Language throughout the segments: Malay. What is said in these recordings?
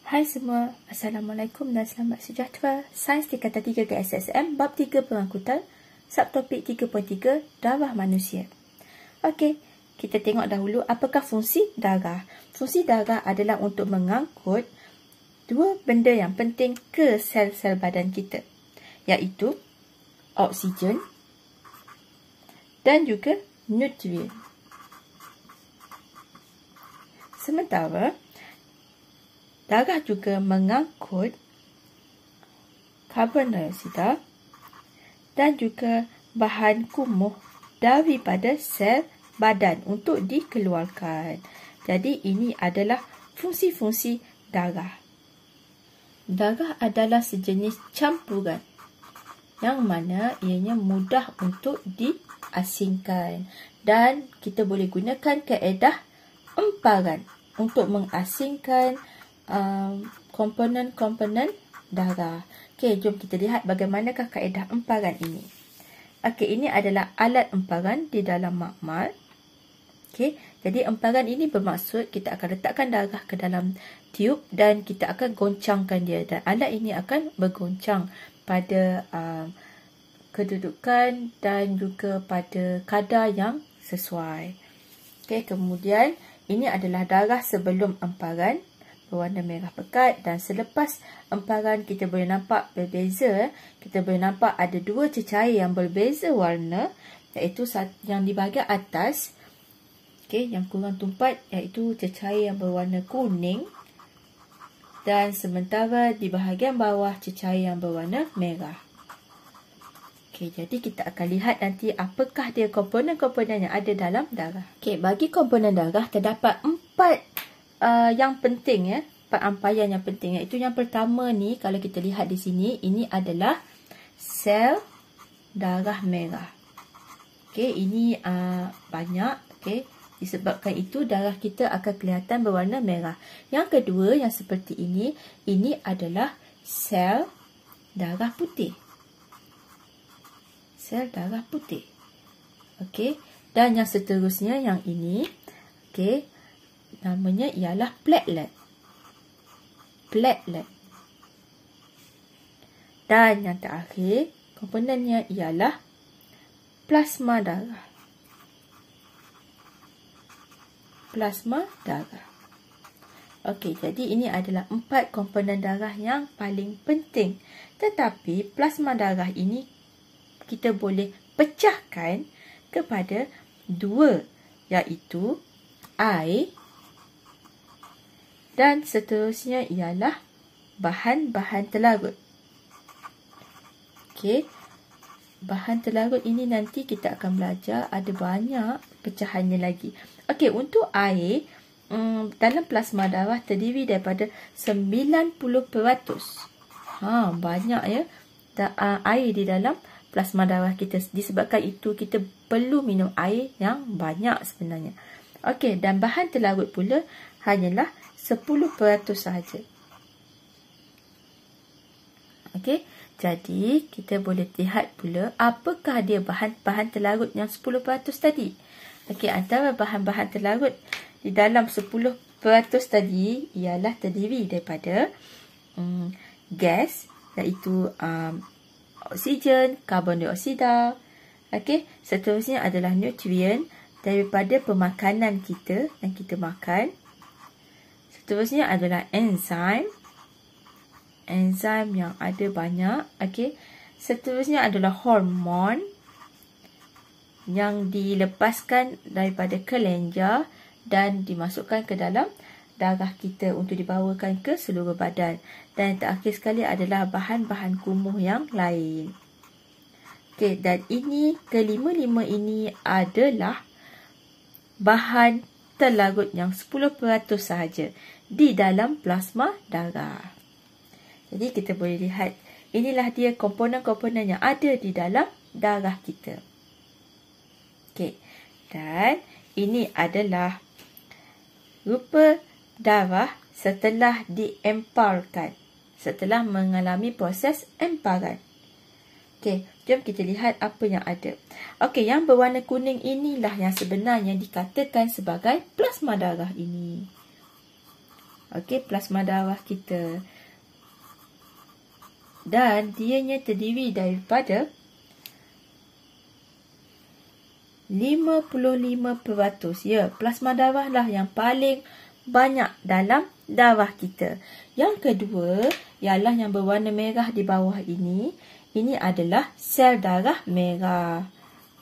Hai semua, Assalamualaikum dan selamat sejahtera. Sains tingkatan 3 KSSM, bab 3 pengangkutan, subtopik 3.3, darah manusia. Okey, kita tengok dahulu apakah fungsi darah. Fungsi darah adalah untuk mengangkut dua benda yang penting ke sel-sel badan kita, iaitu oksigen dan juga nutrien. Sementara darah juga mengangkut karbon dioksida dan juga bahan kumuh daripada sel badan untuk dikeluarkan. Jadi ini adalah fungsi-fungsi darah. Darah adalah sejenis campuran yang mana ianya mudah untuk diasingkan dan kita boleh gunakan kaedah emparan untuk mengasingkan komponen-komponen darah. Okey, jom kita lihat bagaimanakah kaedah emparan ini. Okey, ini adalah alat emparan di dalam makmal. Okey, jadi emparan ini bermaksud kita akan letakkan darah ke dalam tiub dan kita akan goncangkan dia, dan alat ini akan bergoncang pada kedudukan dan juga pada kadar yang sesuai. Okey, kemudian ini adalah darah sebelum emparan, berwarna merah pekat, dan selepas emparan kita boleh nampak berbeza. Kita boleh nampak ada dua cecair yang berbeza warna, iaitu yang di bahagian atas, okey, yang kurang tumpat, iaitu cecair yang berwarna kuning, dan sementara di bahagian bawah cecair yang berwarna merah. Okey, jadi kita akan lihat nanti apakah dia komponen-komponen yang ada dalam darah. Okey, bagi komponen darah terdapat 4 yang penting, 4 ampaian yang penting, iaitu yang pertama ni, kalau kita lihat di sini, ini adalah sel darah merah. Okey, ini banyak, okey, disebabkan itu darah kita akan kelihatan berwarna merah. Yang kedua yang seperti ini adalah sel darah putih. Sel darah putih. Okey, dan yang seterusnya yang ini, okey, namanya ialah platelet. Platelet. Dan yang terakhir, komponennya ialah plasma darah. Plasma darah. Okey, jadi ini adalah 4 komponen darah yang paling penting. Tetapi plasma darah ini kita boleh pecahkan kepada 2, iaitu air dan seterusnya ialah bahan-bahan terlarut. Okey, bahan terlarut ini nanti kita akan belajar, ada banyak pecahannya lagi. Okey, untuk air, dalam plasma darah terdiri daripada 90%. Banyak ya air di dalam plasma darah kita. Disebabkan itu kita perlu minum air yang banyak sebenarnya. Okey, dan bahan terlarut pula hanyalah 10% sahaja. Okey, jadi kita boleh lihat pula apakah dia bahan-bahan terlarut yang 10% tadi. Okey, antara bahan-bahan terlarut di dalam 10% tadi ialah terdiri daripada gas, iaitu oksigen, karbon dioksida. Okey, seterusnya adalah nutrien daripada pemakanan kita yang kita makan. Seterusnya adalah enzim. Enzim yang ada banyak. Okey. Seterusnya adalah hormon yang dilepaskan daripada kelenjar dan dimasukkan ke dalam darah kita untuk dibawakan ke seluruh badan. Dan yang terakhir sekali adalah bahan-bahan kumuh yang lain. Okey, dan ini kelima-lima ini adalah bahan terlarut yang 10% sahaja di dalam plasma darah. Jadi kita boleh lihat, inilah dia komponen-komponen yang ada di dalam darah kita. Okey, dan ini adalah rupa darah setelah diemparkan, setelah mengalami proses emparan. Okey, jom kita lihat apa yang ada. Okey, yang berwarna kuning inilah yang sebenarnya dikatakan sebagai plasma darah ini. Okey, plasma darah kita. Dan dianya terdiri daripada 55%. Ya, plasma darah lah yang paling banyak dalam darah kita. Yang kedua ialah yang berwarna merah di bawah ini. Ini adalah sel darah merah.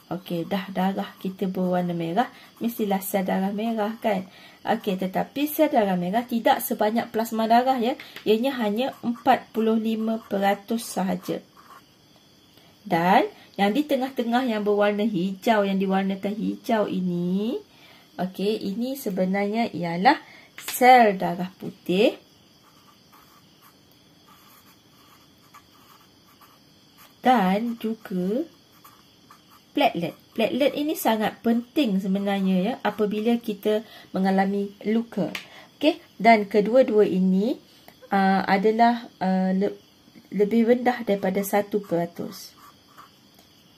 Okey, dah darah kita berwarna merah, mestilah sel darah merah kan. Okey, tetapi sel darah merah tidak sebanyak plasma darah ya. Ianya hanya 45% sahaja. Dan yang di tengah-tengah yang berwarna hijau, yang diwarnakan hijau ini, okey, ini sebenarnya ialah sel darah putih. Dan juga platelet. Platelet ini sangat penting sebenarnya ya apabila kita mengalami luka. Okey, dan kedua-dua ini adalah lebih rendah daripada 1%.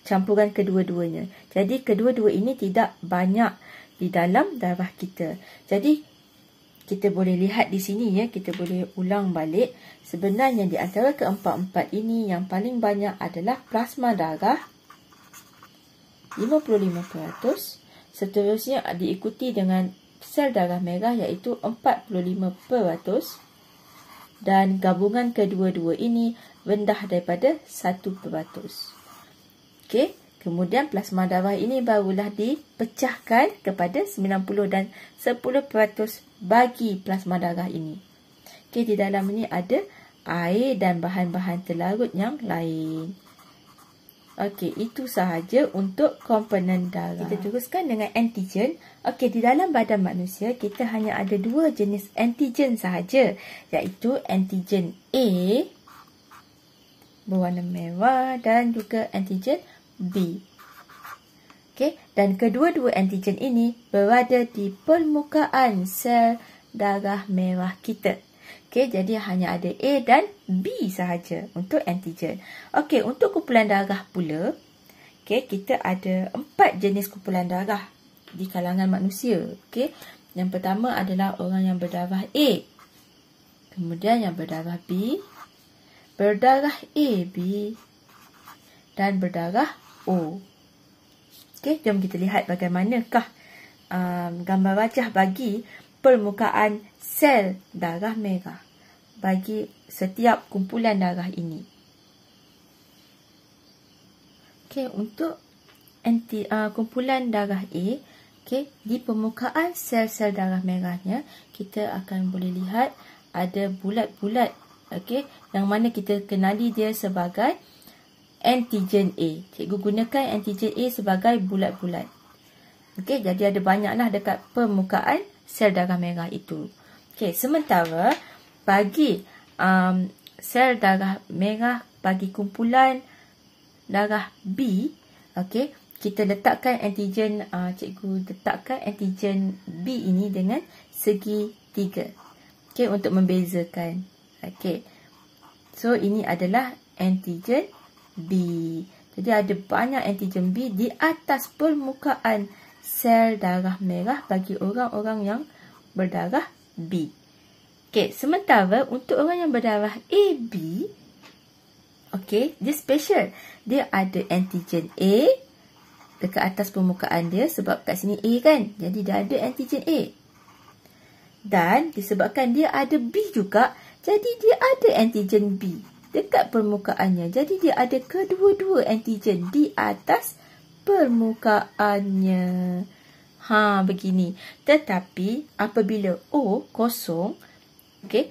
Campuran kedua-duanya. Jadi kedua-dua ini tidak banyak di dalam darah kita. Jadi kita boleh lihat di sini ya, kita boleh ulang balik. Sebenarnya di antara keempat-empat ini yang paling banyak adalah plasma darah 55%. Seterusnya diikuti dengan sel darah merah iaitu 45%. Dan gabungan kedua-dua ini rendah daripada 1%. Okey, kemudian plasma darah ini barulah dipecahkan kepada 90 dan 10% bagi plasma darah ini. Okey, di dalam ini ada air dan bahan-bahan terlarut yang lain. Okey, itu sahaja untuk komponen darah. Kita teruskan dengan antigen. Okey, di dalam badan manusia kita hanya ada dua jenis antigen sahaja, iaitu antigen A berwarna merah dan juga antigen B. Okey, dan kedua-dua antigen ini berada di permukaan sel darah merah kita. Okey, jadi hanya ada A dan B sahaja untuk antigen. Okey, untuk kumpulan darah pula, okey, kita ada 4 jenis kumpulan darah di kalangan manusia. Okey, yang pertama adalah orang yang berdarah A. Kemudian yang berdarah B, berdarah AB dan berdarah O. Okey, jom kita lihat bagaimanakah gambar wajah bagi permukaan sel darah merah bagi setiap kumpulan darah ini. Okey, untuk kumpulan darah A, okey, di permukaan sel-sel darah merahnya kita akan boleh lihat ada bulat-bulat, okey, yang mana kita kenali dia sebagai antigen A. Cikgu gunakan antigen A sebagai bulat-bulat. Okey, jadi ada banyaklah dekat permukaan sel darah merah itu. Okey, sementara bagi sel darah merah bagi kumpulan darah B, okey, kita letakkan antigen, cikgu letakkan antigen B ini dengan segi 3. Okey, untuk membezakan. Okey. So ini adalah antigen B. Jadi ada banyak antigen B di atas permukaan sel darah merah bagi orang-orang yang berdarah B. Okey, sementara untuk orang yang berdarah AB, okey, dia special. Dia ada antigen A dekat atas permukaan dia sebab kat sini A kan. Jadi dia ada antigen A. Dan disebabkan dia ada B juga, jadi dia ada antigen B dekat permukaannya. Jadi dia ada kedua-dua antigen di atas permukaannya. Begini. Tetapi apabila O kosong, okey,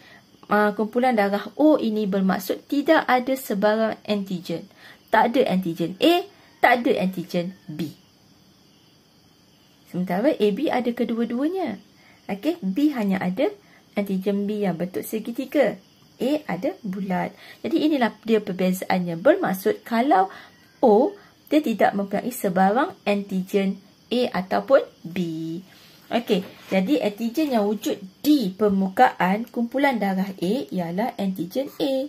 kumpulan darah O ini bermaksud tidak ada sebarang antigen. Tak ada antigen A, tak ada antigen B. Sementara AB ada kedua-duanya. Okey, B hanya ada antigen B yang bentuk segitiga. A ada bulat. Jadi inilah dia perbezaannya. Bermaksud kalau O, dia tidak mempunyai sebarang antigen A ataupun B. Okey, jadi antigen yang wujud di permukaan kumpulan darah A ialah antigen A.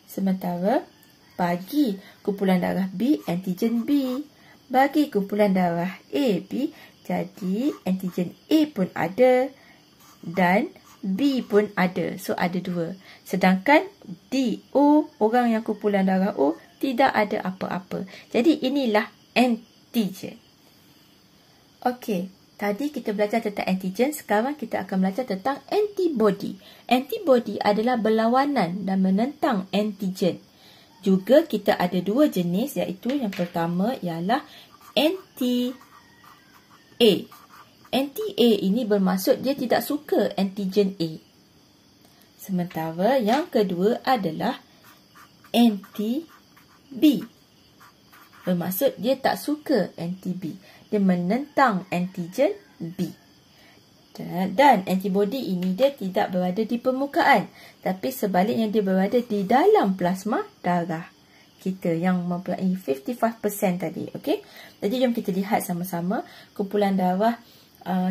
Sementara bagi kumpulan darah B, antigen B. Bagi kumpulan darah AB, jadi antigen A pun ada dan B pun ada. So, ada 2. Sedangkan D, O, orang yang kumpulan darah O, tidak ada apa-apa. Jadi, inilah antigen. Okey, tadi kita belajar tentang antigen. Sekarang kita akan belajar tentang antibody. Antibody adalah berlawanan dan menentang antigen. Juga kita ada 2 jenis, iaitu yang pertama ialah anti-A. Anti-A ini bermaksud dia tidak suka antigen A. Sementara yang kedua adalah anti-B. Bermaksud dia tak suka anti-B. Dia menentang antigen B. Dan antibody ini dia tidak berada di permukaan, tapi sebaliknya dia berada di dalam plasma darah kita yang mempunyai 55% tadi. Okey. Jadi jom kita lihat sama-sama kumpulan darah.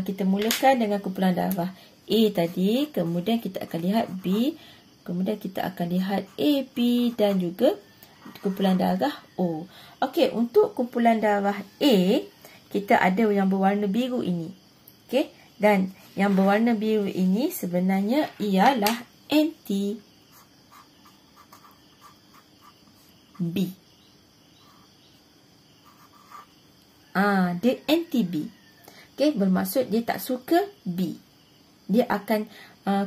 Kita mulakan dengan kumpulan darah A tadi, kemudian kita akan lihat B, kemudian kita akan lihat AB dan juga kumpulan darah O. Okey, untuk kumpulan darah A, kita ada yang berwarna biru ini. Okey, dan yang berwarna biru ini sebenarnya ialah anti-B. Dia anti-B. Okey, bermaksud dia tak suka B. Dia akan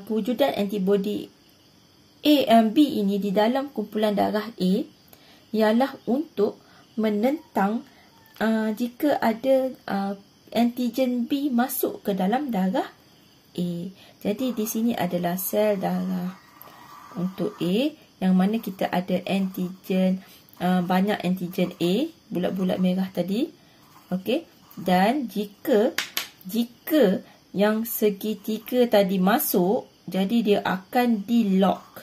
kewujudan antibody B ini di dalam kumpulan darah A ialah untuk menentang jika ada antigen B masuk ke dalam darah A. Jadi di sini adalah sel darah untuk A, yang mana kita ada antigen, banyak antigen A, bulat-bulat merah tadi. Okey, dan jika yang segitiga tadi masuk, jadi dia akan di-lock.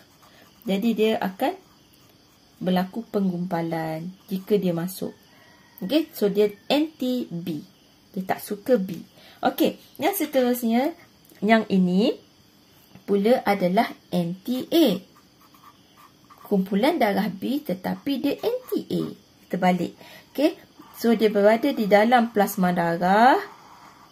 Jadi dia akan berlaku penggumpalan jika dia masuk. Okey, so dia anti-B. Dia tak suka B. Okey, yang seterusnya, yang ini pula adalah anti-A. Kumpulan darah B tetapi dia anti-A. Terbalik. Okey, so dia berada di dalam plasma darah.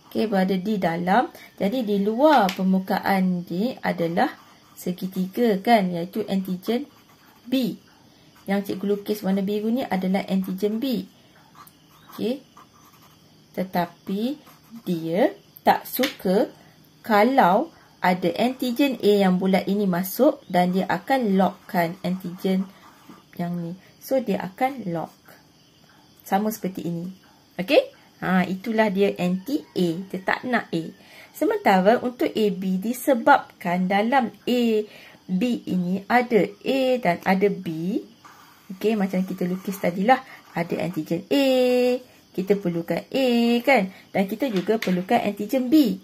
Okey, berada di dalam. Jadi di luar permukaan dia adalah segitiga kan, iaitu antigen B. Yang cikgu lukis warna biru ni adalah antigen B. Okey. Tetapi dia tak suka kalau ada antigen A yang bulat ini masuk dan dia akan lockkan antigen yang ni. So dia akan lock. Sama seperti ini. Okey? Itulah dia anti-A. Dia tak nak A. Sementara untuk AB disebabkan dalam AB ini ada A dan ada B. Okey, macam kita lukis tadilah. Ada antigen A. Kita perlukan A kan. Dan kita juga perlukan antigen B.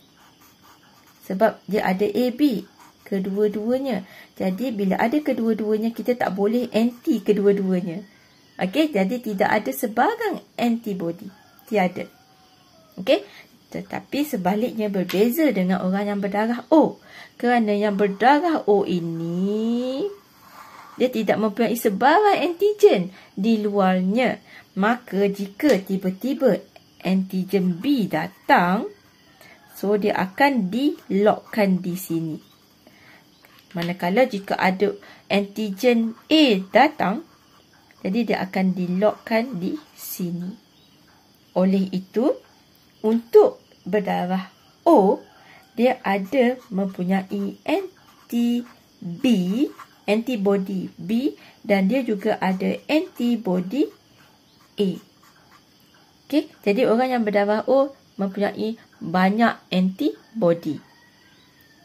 Sebab dia ada AB. Kedua-duanya. Jadi bila ada kedua-duanya, kita tak boleh anti kedua-duanya. Okey, jadi tidak ada sebarang antibody. Tiada. Okey, tetapi sebaliknya berbeza dengan orang yang berdarah O. Kerana yang berdarah O ini, dia tidak mempunyai sebarang antigen di luarnya. Maka jika tiba-tiba antigen B datang, so dia akan di-lockkan di sini. Manakala jika ada antigen A datang, jadi dia akan di-lockkan di sini. Oleh itu, untuk berdarah O, dia ada mempunyai antibody B, dan dia juga ada antibody A. Okey, jadi orang yang berdarah O mempunyai banyak antibody.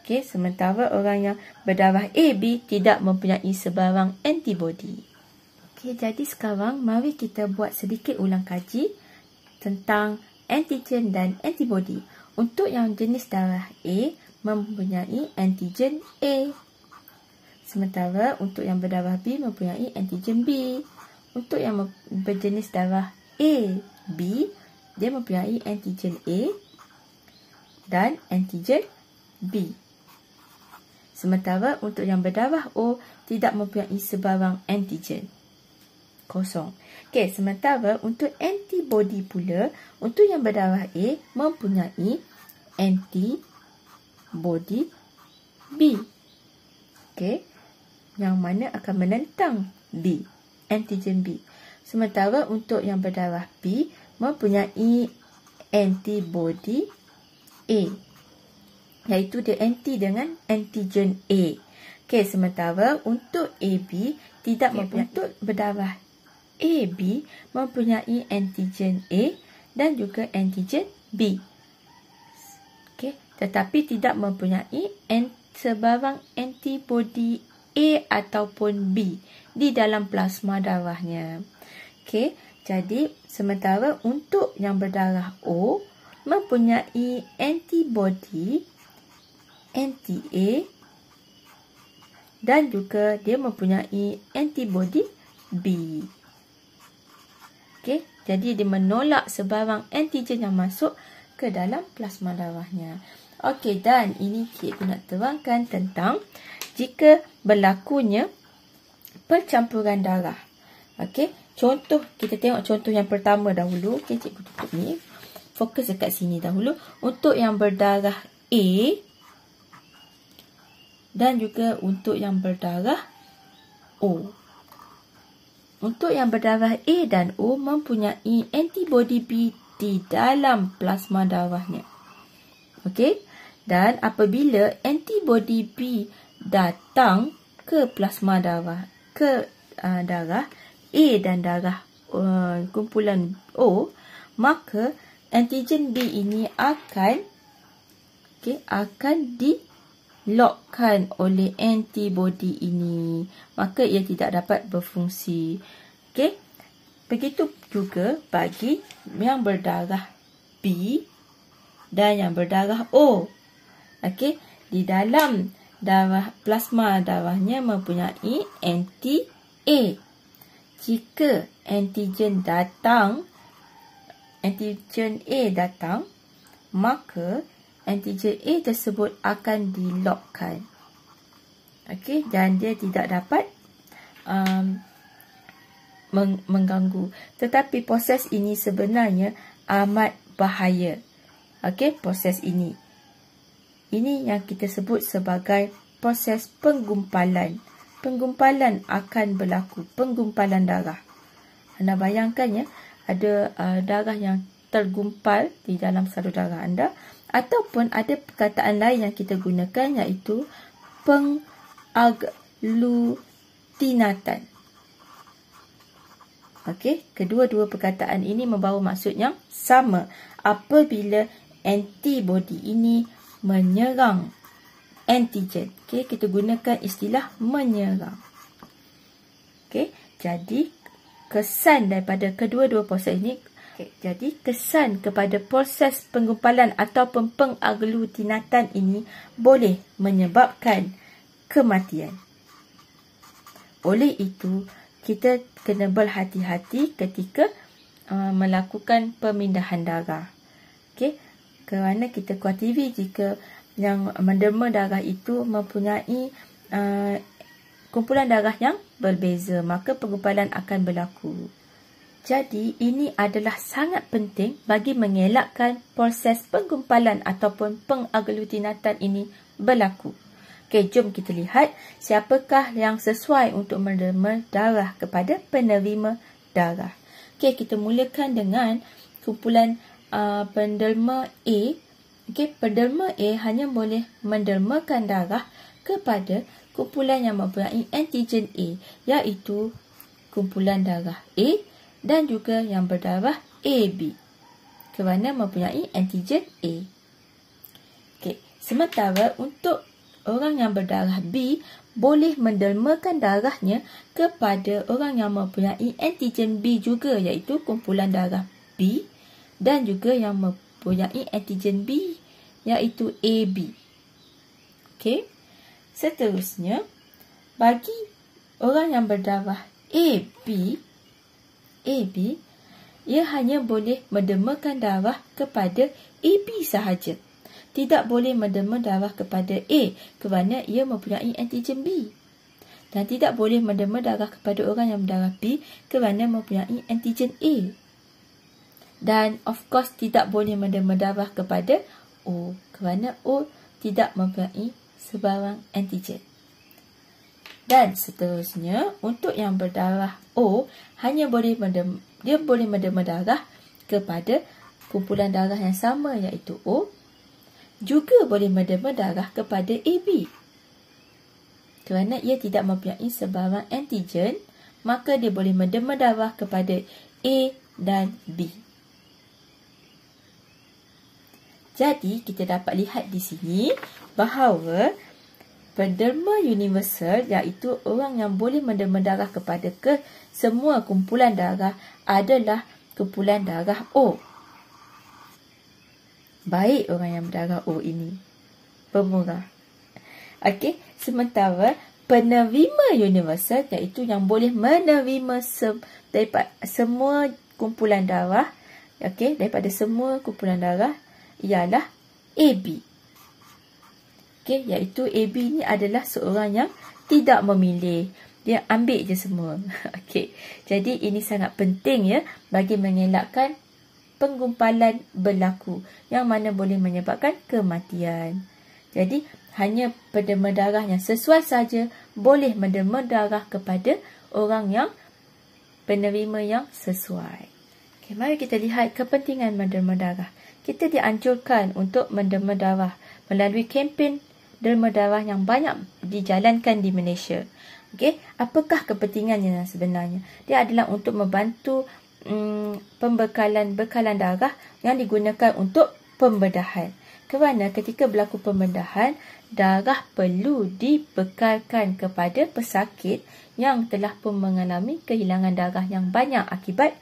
Okey, sementara orang yang berdarah AB tidak mempunyai sebarang antibody. Okey, jadi sekarang mari kita buat sedikit ulang kaji tentang antigen dan antibody. Untuk yang jenis darah A mempunyai antigen A. Sementara untuk yang berdarah B mempunyai antigen B. Untuk yang berjenis darah A, B, dia mempunyai antigen A dan antigen B. Sementara untuk yang berdarah O tidak mempunyai sebarang antigen. Kosong. Okey, sementara untuk antibody pula, untuk yang berdarah A mempunyai antibody B. Okey. Yang mana akan menentang B, antigen B. Sementara untuk yang berdarah B mempunyai antibody A, iaitu dia anti dengan antigen A. Okey, sementara untuk AB tidak mempunyai. Untuk berdarah AB mempunyai antigen A dan juga antigen B. Okey, tetapi tidak mempunyai sebarang antibody A ataupun B di dalam plasma darahnya. Okey, jadi sementara untuk yang berdarah O mempunyai antibody anti-A dan juga dia mempunyai antibody B. Okey, jadi dia menolak sebarang antigen yang masuk ke dalam plasma darahnya. Okey, dan ini cikgu nak terangkan tentang jika berlakunya percampuran darah. Okey, contoh, kita tengok contoh yang pertama dahulu. Okey, cikgu tutup ni. Fokus dekat sini dahulu. Untuk yang berdarah A dan juga untuk yang berdarah O. Untuk yang berdarah A dan O mempunyai antibody B di dalam plasma darahnya. Okey, dan apabila antibody B datang ke plasma darah, ke darah A dan darah kumpulan O, maka antigen B ini akan di-lockkan oleh antibody ini, maka ia tidak dapat berfungsi. Okey, begitu juga bagi yang berdarah B dan yang berdarah O. Okey, di dalam darah, plasma darahnya mempunyai anti-A. Jika antigen A datang, maka antigen A tersebut akan di-lockkan. Okey, dan dia tidak dapat mengganggu. Tetapi proses ini sebenarnya amat bahaya. Okey, proses ini. Ini yang kita sebut sebagai proses penggumpalan. Penggumpalan akan berlaku, penggumpalan darah. Anda bayangkan ya, ada darah yang tergumpal di dalam salur darah anda, ataupun ada perkataan lain yang kita gunakan iaitu pengaglutinatan. Okey, kedua-dua perkataan ini membawa maksud yang sama apabila antibody ini menyerang antigen. Okey, kita gunakan istilah menyerang. Okey, jadi kesan daripada kedua-dua proses ini, jadi kesan kepada proses penggumpalan ataupun pengaglutinatan ini boleh menyebabkan kematian. Oleh itu, kita kena berhati-hati ketika melakukan pemindahan darah. Okey, kerana kita kuatiri jika yang menderma darah itu mempunyai kumpulan darah yang berbeza, maka penggumpalan akan berlaku. Jadi, ini adalah sangat penting bagi mengelakkan proses penggumpalan ataupun pengaglutinatan ini berlaku. Okey, jom kita lihat siapakah yang sesuai untuk menderma darah kepada penerima darah. Okey, kita mulakan dengan kumpulan penderma A. Okey, penderma A hanya boleh mendermakan darah kepada kumpulan yang mempunyai antigen A, iaitu kumpulan darah A dan juga yang berdarah AB, kerana mempunyai antigen A. Okey, sementara untuk orang yang berdarah B boleh mendermakan darahnya kepada orang yang mempunyai antigen B juga, iaitu kumpulan darah B dan juga yang mempunyai antigen B, iaitu AB. Okey, seterusnya bagi orang yang berdarah AB, ia hanya boleh mendermakan darah kepada AB sahaja. Tidak boleh menderma darah kepada A kerana ia mempunyai antigen B. Dan tidak boleh menderma darah kepada orang yang berdarah B kerana mempunyai antigen A. Dan of course tidak boleh menderma darah kepada O kerana O tidak mempunyai sebarang antigen. Dan seterusnya, untuk yang berdarah O, dia boleh menderma darah kepada kumpulan darah yang sama iaitu O, juga boleh menderma darah kepada AB. Kerana ia tidak mempunyai sebarang antigen, maka dia boleh menderma darah kepada A dan B. Jadi, kita dapat lihat di sini bahawa penderma universal iaitu orang yang boleh menderma darah kepada semua kumpulan darah adalah kumpulan darah O. Baik orang yang berdarah O ini. Pemurah. Okey, sementara penerima universal iaitu yang boleh menerima daripada semua kumpulan darah, okey, daripada semua kumpulan darah ialah AB. Okey, iaitu AB ni adalah seorang yang tidak memilih. Dia ambil je semua. Okey. Jadi ini sangat penting ya bagi mengelakkan penggumpalan berlaku yang mana boleh menyebabkan kematian. Jadi hanya penderma darah yang sesuai saja boleh menderma darah kepada orang yang penerima yang sesuai. Okey, mari kita lihat kepentingan menderma darah. Kita dianjurkan untuk menderma darah melalui kempen derma darah yang banyak dijalankan di Malaysia. Okey, apakah kepentingannya sebenarnya? Dia adalah untuk membantu bekalan darah yang digunakan untuk pembedahan. Kerana ketika berlaku pembedahan, darah perlu dibekalkan kepada pesakit yang telah pun mengalami kehilangan darah yang banyak akibat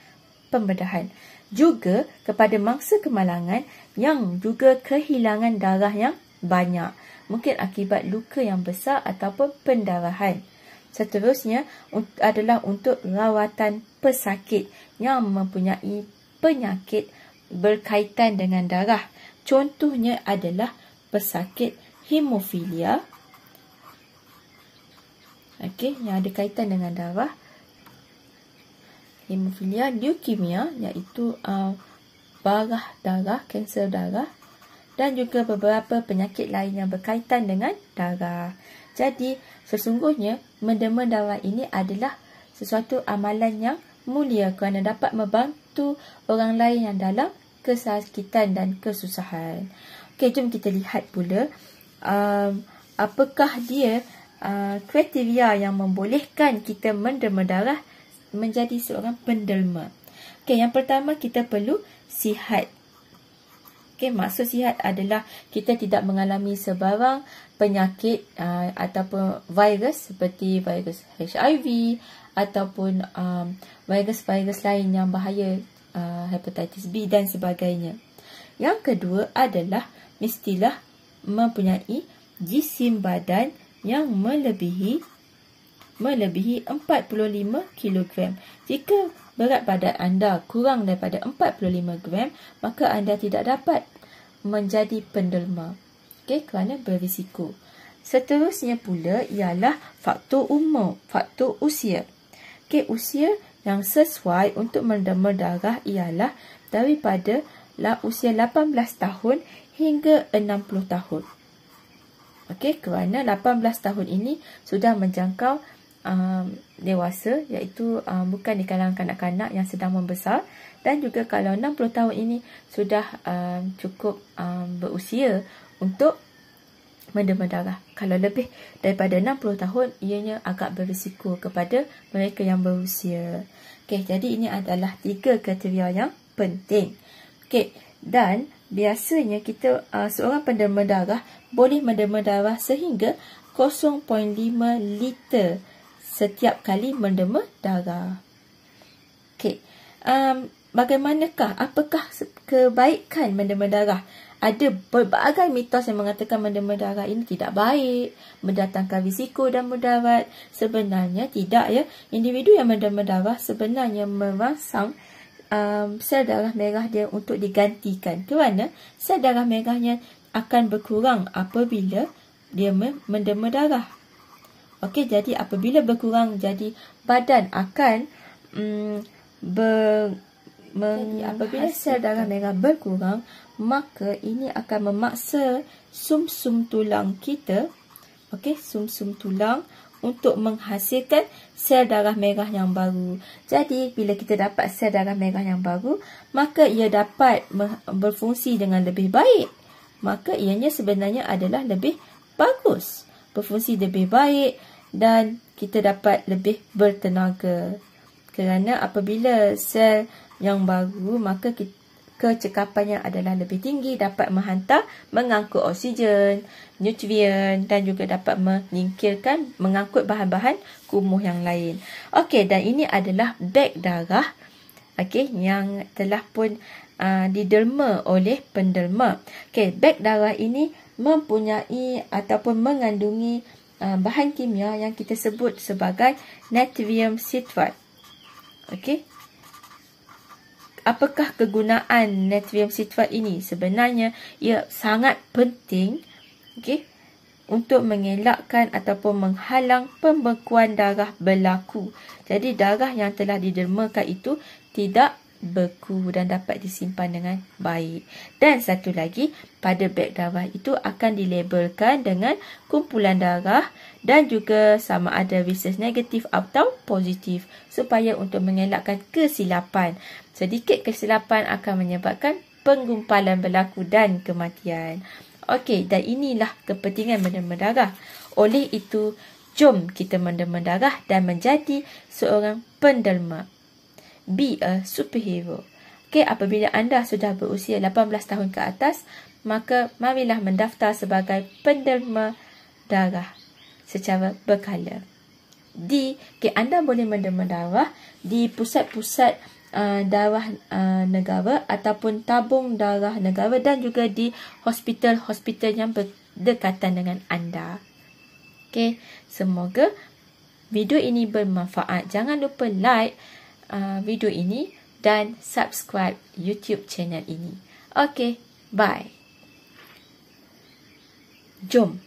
pembedahan. Juga kepada mangsa kemalangan yang juga kehilangan darah yang banyak. Mungkin akibat luka yang besar ataupun pendarahan. Seterusnya adalah untuk rawatan pesakit yang mempunyai penyakit berkaitan dengan darah. Contohnya adalah pesakit hemofilia. Okey, yang ada kaitan dengan darah. Hemofilia, leukemia iaitu barah darah, kanser darah, dan juga beberapa penyakit lain yang berkaitan dengan darah. Jadi, sesungguhnya menderma darah ini adalah sesuatu amalan yang mulia kerana dapat membantu orang lain yang dalam kesakitan dan kesusahan. Okey, jom kita lihat pula apakah dia kriteria yang membolehkan kita menderma darah menjadi seorang penderma. Okey, yang pertama kita perlu sihat. Okey, maksud sihat adalah kita tidak mengalami sebarang penyakit ataupun virus seperti virus HIV ataupun virus-virus lain yang bahaya, hepatitis B dan sebagainya. Yang kedua adalah mestilah mempunyai jisim badan yang melebihi 45 kg. Jika berat badan anda kurang daripada 45 gram, maka anda tidak dapat menjadi penderma. Okey, kerana berisiko. Seterusnya pula ialah faktor umur, faktor usia. Okey, usia yang sesuai untuk menderma darah ialah daripada usia 18 tahun hingga 60 tahun. Okey, kerana 18 tahun ini sudah menjangkau dewasa, iaitu bukan di kalangan kanak-kanak yang sedang membesar, dan juga kalau 60 tahun ini sudah cukup berusia untuk menderma darah. Kalau lebih daripada 60 tahun, ianya agak berisiko kepada mereka yang berusia. Okey, jadi ini adalah 3 kriteria yang penting. Okey, dan biasanya kita seorang penderma darah boleh menderma darah sehingga 0.5 liter setiap kali menderma darah. Okey, bagaimanakah, apakah kebaikan menderma darah? Ada berbagai mitos yang mengatakan menderma darah ini tidak baik, mendatangkan risiko dan mudarat. Sebenarnya tidak ya. Individu yang menderma darah sebenarnya merangsang sel darah merah dia untuk digantikan. Kerana sel darah merahnya akan berkurang apabila dia menderma darah. Okey, jadi apabila berkurang, jadi badan akan apabila sel darah merah berkurang, maka ini akan memaksa sum-sum tulang kita okey, sum-sum tulang untuk menghasilkan sel darah merah yang baru. Jadi, bila kita dapat sel darah merah yang baru, maka ia dapat berfungsi dengan lebih baik. Maka ianya sebenarnya adalah lebih bagus, berfungsi lebih baik dan kita dapat lebih bertenaga. Kerana apabila sel yang baru, maka kecekapannya adalah lebih tinggi, dapat mengangkut oksigen, nutrien dan juga dapat mengangkut bahan-bahan kumuh yang lain. Okey, dan ini adalah beg darah yang telah pun diderma oleh penderma. Okey, beg darah ini mempunyai ataupun mengandungi bahan kimia yang kita sebut sebagai natrium citrat. Okey. Apakah kegunaan natrium citrat ini? Sebenarnya ia sangat penting untuk mengelakkan ataupun menghalang pembekuan darah berlaku. Jadi darah yang telah didermakan itu tidak beku dan dapat disimpan dengan baik. Dan satu lagi, pada beg darah itu akan dilabelkan dengan kumpulan darah dan juga sama ada resus negatif atau positif supaya untuk mengelakkan kesilapan. Sedikit kesilapan akan menyebabkan penggumpalan berlaku dan kematian. Okey, dan inilah kepentingan menderma darah. Oleh itu, jom kita menderma darah dan menjadi seorang penderma. Be a superhero. Okey, apabila anda sudah berusia 18 tahun ke atas, maka marilah mendaftar sebagai penderma darah secara berkala. Anda boleh menderma darah di pusat-pusat darah negara ataupun tabung darah negara dan juga di hospital-hospital yang berdekatan dengan anda. Okey, semoga video ini bermanfaat. Jangan lupa like video ini dan subscribe YouTube channel ini. Okey, bye. Jom